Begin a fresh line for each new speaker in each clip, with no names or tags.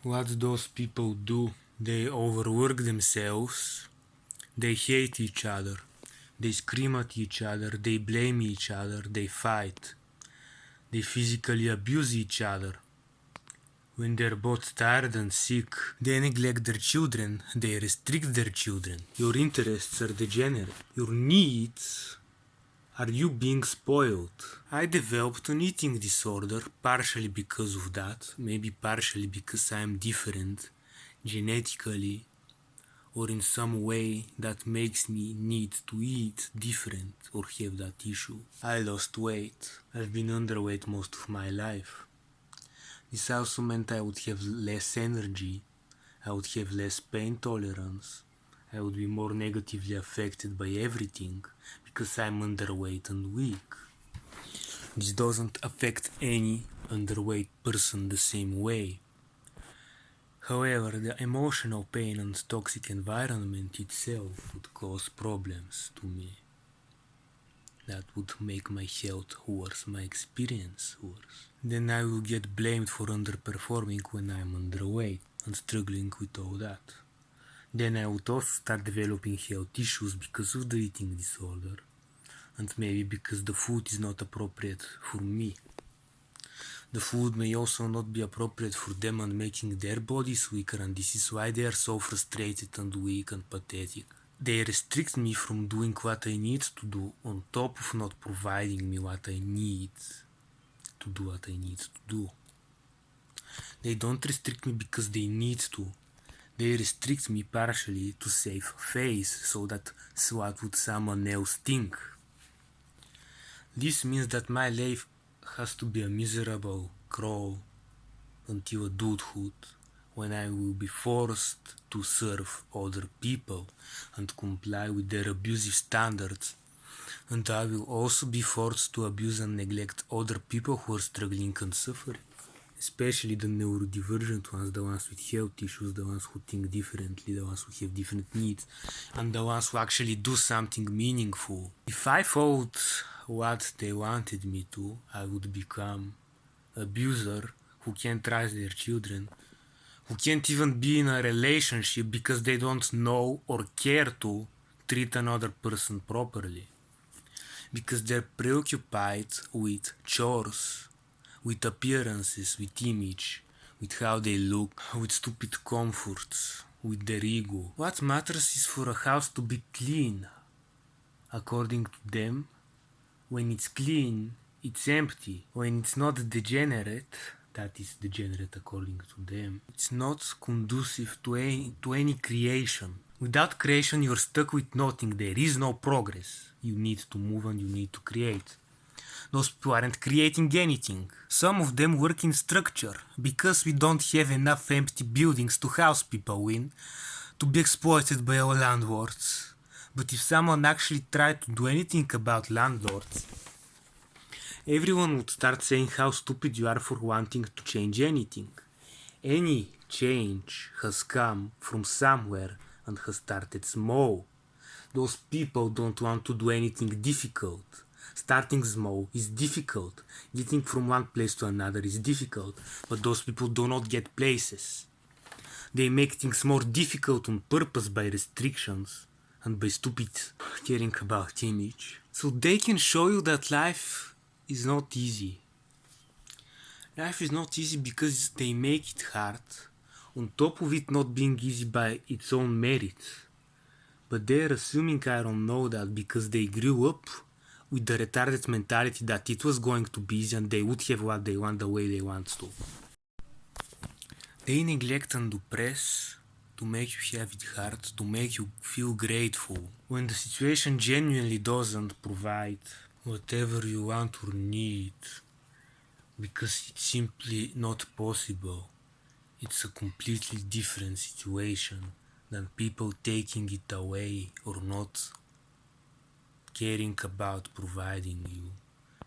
What those people do, they overwork themselves, they hate each other, they scream at each other, they blame each other, they fight, they physically abuse each other. When they're both tired and sick, they neglect their children, they restrict their children. Your interests are degenerate. Your needs are you being spoiled. I developed an eating disorder, partially because of that, maybe partially because I am different genetically, or in some way that makes me need to eat different or have that issue. I lost weight. I've been underweight most of my life. This also meant I would have less energy, I would have less pain tolerance, I would be more negatively affected by everything because I'm underweight and weak. This doesn't affect any underweight person the same way. However, the emotional pain and toxic environment itself would cause problems to me. That would make my health worse, my experience worse. Then I will get blamed for underperforming when I'm underweight and struggling with all that. Then I would also start developing health issues because of the eating disorder, and maybe because the food is not appropriate for me. The food may also not be appropriate for them and making their bodies weaker, and this is why they are so frustrated and weak and pathetic. They restrict me from doing what I need to do, on top of not providing me what I need to do what I need to do. They don't restrict me because they need to. They restrict me partially to save face, so that what would someone else think? This means that my life has to be a miserable crawl until adulthood, when I will be forced to serve other people and comply with their abusive standards, and I will also be forced to abuse and neglect other people who are struggling and suffering, especially the neurodivergent ones, the ones with health issues, the ones who think differently, the ones who have different needs, and the ones who actually do something meaningful. If I followed what they wanted me to, I would become an abuser who can't raise their children, who can't even be in a relationship because they don't know or care to treat another person properly, because they're preoccupied with chores, with appearances, with image, with how they look, with stupid comforts, with their ego. What matters is for a house to be clean. According to them, when it's clean, it's empty. When it's not degenerate, that is degenerate according to them, it's not conducive to any creation. Without creation, you're stuck with nothing. There is no progress. You need to move and you need to create. Those people aren't creating anything. Some of them work in structure, because we don't have enough empty buildings to house people in, to be exploited by our landlords. But if someone actually tried to do anything about landlords, everyone would start saying how stupid you are for wanting to change anything. Any change has come from somewhere and has started small. Those people don't want to do anything difficult. Starting small is difficult. Getting from one place to another is difficult. But those people do not get places. They make things more difficult on purpose by restrictions and by stupid caring about image. So they can show you that life is not easy. Life is not easy because they make it hard, on top of it not being easy by its own merit. But they're assuming I don't know that because they grew up with the retarded mentality that it was going to be easy and they would have what they want the way they want to. They neglect and oppress to make you have it hard, to make you feel grateful, when the situation genuinely doesn't provide whatever you want or need, because it's simply not possible. It's a completely different situation than people taking it away or not caring about providing you,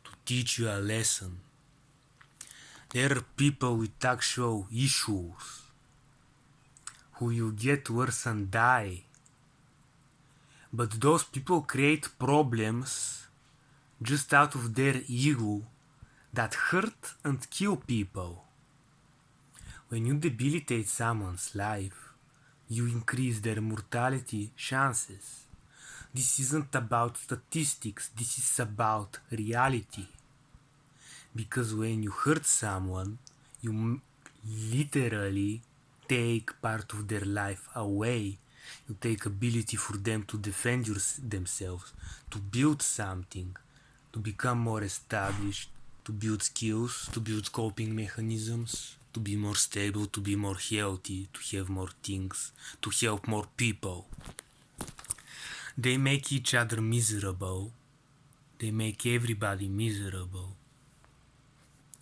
to teach you a lesson. There are people with actual issues who will get worse and die. But those people create problems just out of their ego that hurt and kill people. When you debilitate someone's life, you increase their mortality chances. This isn't about statistics, this is about reality. Because when you hurt someone, you literally take part of their life away. You take ability for them to defend themselves, to build something, to become more established, to build skills, to build coping mechanisms, to be more stable, to be more healthy, to have more things, to help more people. They make each other miserable. They make everybody miserable.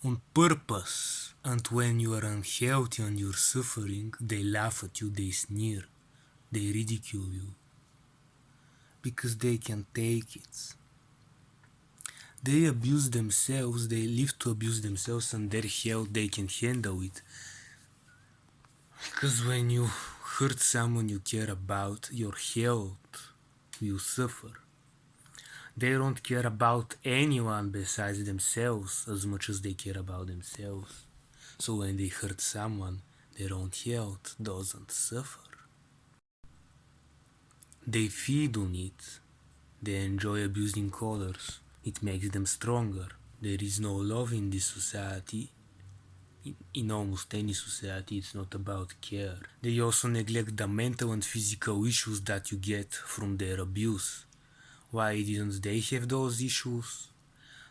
On purpose. And when you are unhealthy and you're suffering, they laugh at you, they sneer, they ridicule you. Because they can take it. They abuse themselves, they live to abuse themselves, and their health, they can handle it. Because when you hurt someone you care about, your health will suffer. They don't care about anyone besides themselves as much as they care about themselves. So when they hurt someone, their own health doesn't suffer. They feed on it. They enjoy abusing others. It makes them stronger. There is no love in this society. In almost any society, it's not about care. They also neglect the mental and physical issues that you get from their abuse. Why didn't they have those issues?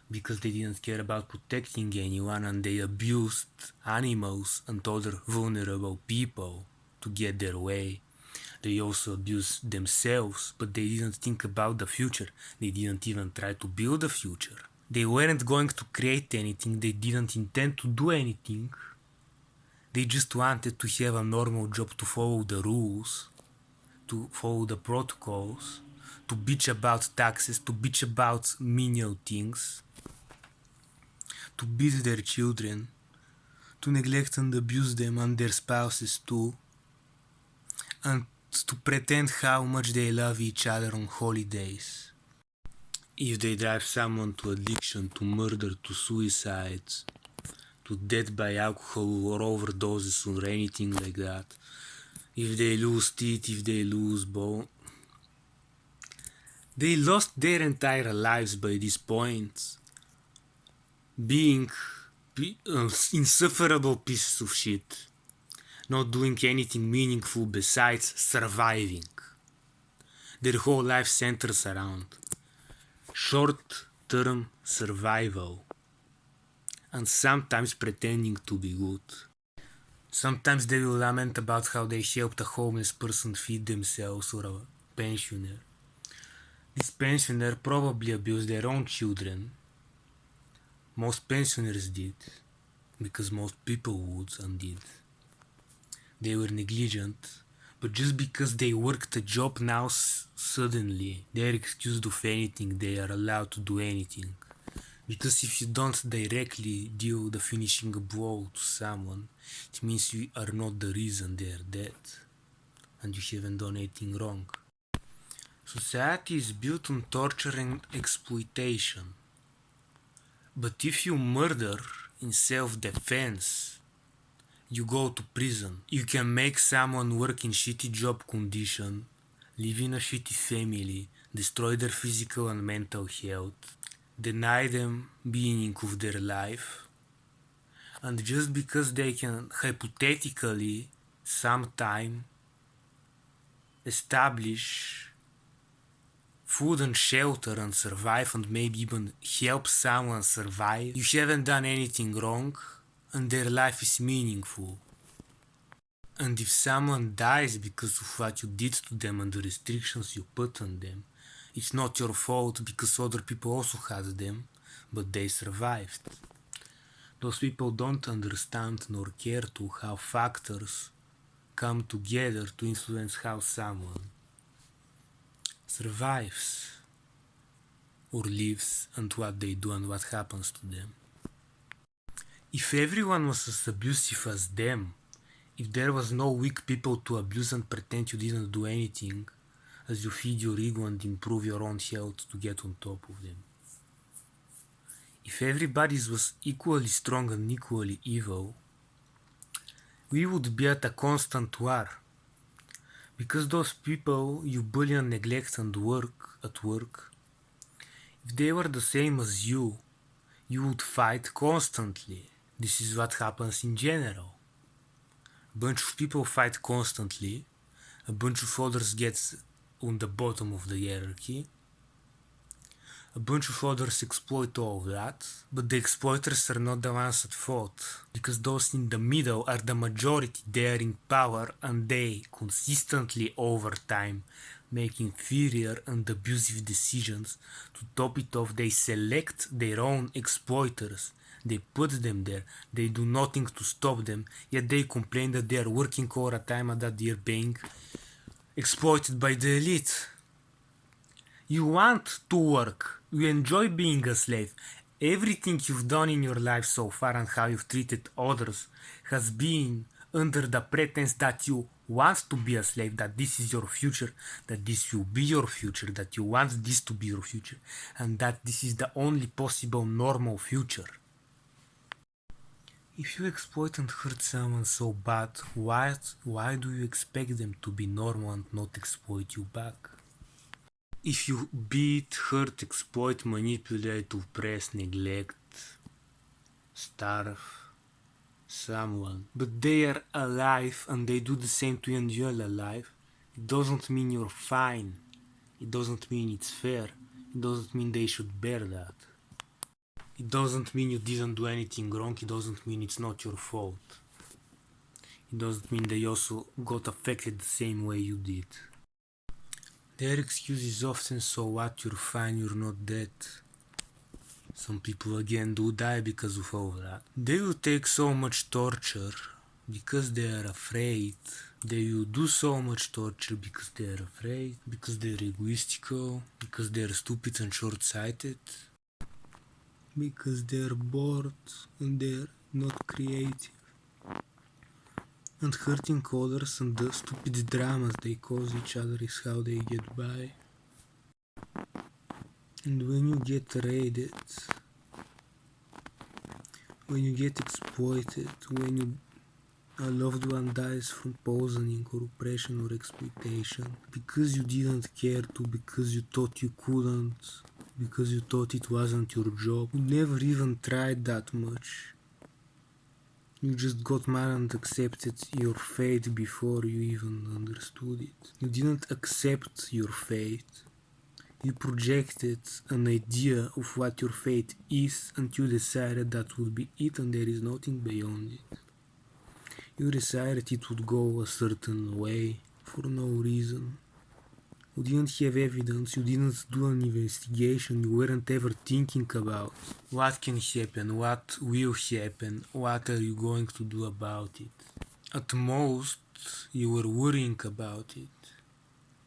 Because they didn't care about protecting anyone and they abused animals and other vulnerable people to get their way. They also abused themselves, but they didn't think about the future. They didn't even try to build a future. They weren't going to create anything, they didn't intend to do anything. They just wanted to have a normal job, to follow the rules, to follow the protocols, to bitch about taxes, to bitch about menial things, to beat their children, to neglect and abuse them and their spouses too, and to pretend how much they love each other on holidays. If they drive someone to addiction, to murder, to suicide, to death by alcohol or overdoses or anything like that, if they lose teeth, if they lose bone, they lost their entire lives by this point, being insufferable pieces of shit, not doing anything meaningful besides surviving. Their whole life centers around short-term survival, and sometimes pretending to be good. Sometimes they will lament about how they helped a homeless person feed themselves or a pensioner. This pensioner probably abused their own children. Most pensioners did, because most people would and did. They were negligent, but just because they worked a job now suddenly they're excused of anything, they are allowed to do anything. Because if you don't directly deal the finishing blow to someone, it means you are not the reason they are dead, and you haven't done anything wrong. Society is built on torture and exploitation. But if you murder in self-defense, you go to prison. You can make someone work in shitty job condition, live in a shitty family, destroy their physical and mental health, deny them meaning of their life, and just because they can hypothetically sometime establish food and shelter and survive and maybe even help someone survive, you haven't done anything wrong and their life is meaningful. And if someone dies because of what you did to them and the restrictions you put on them, it's not your fault because other people also had them, but they survived. Those people don't understand nor care to how factors come together to influence how someone survives or lives and what they do and what happens to them. If everyone was as abusive as them, if there was no weak people to abuse and pretend you didn't do anything, as you feed your ego and improve your own health to get on top of them. If everybody was equally strong and equally evil, we would be at a constant war. Because those people you bully and neglect and at work, if they were the same as you would fight constantly. This is what happens in general. A bunch of people fight constantly, a bunch of others get on the bottom of the hierarchy, a bunch of others exploit all of that, but the exploiters are not the ones at fault, because those in the middle are the majority. They are in power and they consistently over time make inferior and abusive decisions. To top it off, they select their own exploiters. They put them there, they do nothing to stop them, yet they complain that they are working all the time and that they are being exploited by the elite. You want to work, you enjoy being a slave. Everything you've done in your life so far and how you've treated others has been under the pretense that you want to be a slave, that this is your future, that this will be your future, that you want this to be your future, and that this is the only possible normal future. If you exploit and hurt someone so bad, why do you expect them to be normal and not exploit you back? If you beat, hurt, exploit, manipulate, oppress, neglect, starve someone, but they are alive and they do the same to you and you're alive, it doesn't mean you're fine. It doesn't mean it's fair. It doesn't mean they should bear that. It doesn't mean you didn't do anything wrong. It doesn't mean it's not your fault. It doesn't mean they also got affected the same way you did. Their excuse is often, so what, you're fine, you're not dead. Some people again do die because of all that. They will take so much torture because they are afraid. They will do so much torture because they are afraid, because they're egoistical, because they're stupid and short-sighted, because they're bored and they're not creative. And hurting others and the stupid dramas they cause each other is how they get by. And when you get raided, when you get exploited, when a loved one dies from poisoning or oppression or exploitation, because you didn't care to, because you thought you couldn't, because you thought it wasn't your job, you never even tried that much. You just got mad and accepted your fate before you even understood it. You didn't accept your fate. You projected an idea of what your fate is and you decided that would be it and there is nothing beyond it. You decided it would go a certain way for no reason. You didn't have evidence, you didn't do an investigation, you weren't ever thinking about what can happen, what will happen, what are you going to do about it. At most, you were worrying about it,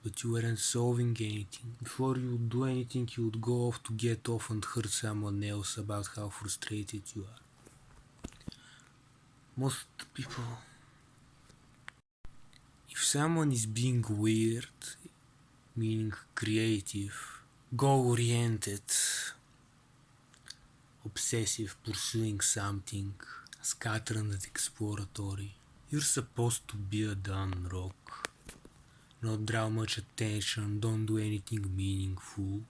but you weren't solving anything. Before you would do anything, you would go off to get off and hurt someone else about how frustrated you are. Most people... If someone is being weird, meaning creative, goal-oriented, obsessive, pursuing something, scattered and exploratory, you're supposed to be a dumb rock. Not draw much attention, don't do anything meaningful.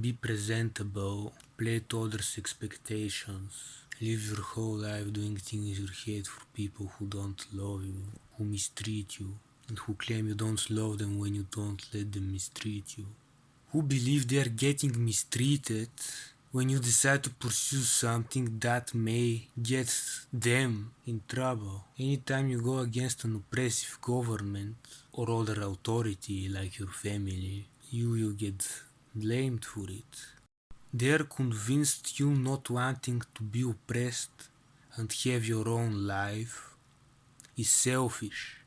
Be presentable, play to others' expectations. Live your whole life doing things in your head for people who don't love you, who mistreat you, and who claim you don't love them when you don't let them mistreat you. Who believe they are getting mistreated when you decide to pursue something that may get them in trouble. Anytime you go against an oppressive government or other authority like your family, you will get blamed for it. They are convinced you not wanting to be oppressed and have your own life is selfish.